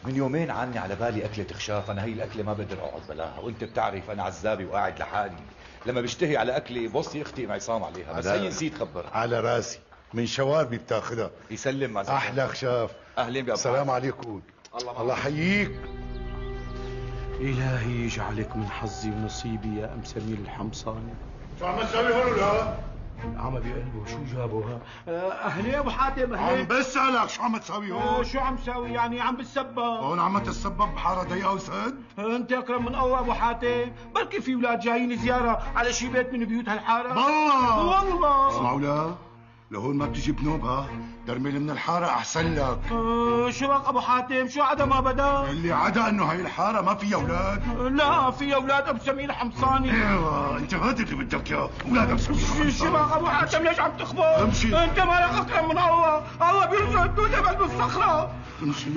من يومين عني على بالي أكلة خشاف. أنا هي الأكلة ما بقدر أقعد بلاها، وأنت بتعرف أنا عزابي وقاعد لحالي. لما بشتهي على أكلي بوصي أختي معصام عليها، بس هي نسيت خبرها. على راسي، من شواربي بتاخدها. يسلم مع أحلى خشاف. أهلين بأبو السلام عليكم. الله يحييك. إلهي يجعلك من حظي ونصيبي يا أم سمير الحمصاني. شو عم تسوي هون ولا؟ عم بقلبه شو جابه أهلي أبو حاتم أهلي. عم بسألك شو عم تسوي هون؟ شو عم ساوي يعني عم بتسبب؟ هون عم تتسبب بحارة ضيقة وسد؟ أنت أكرم من الله أبو حاتم، بركي في أولاد جايين زيارة على شي بيت من بيوت هالحارة. والله اسمعوا لا، لهون ما بتجي بنوبها، درمل من الحارة أحسن لك. شو بك أبو حاتم؟ شو عدا ما بدا؟ اللي عدا إنه هاي الحارة ما فيها أولاد. لا في أولاد أبو سمير حمصاني. ايوه أنت هذا اللي بدك إياه، أولاد أبو سمير حمصاني. شو بك أبو حاتم؟ ليش عم تخبر؟ امشي. أنت مالك أكرم من الله، الله بيرزق الدنيا بقلب الصخرة. امشي.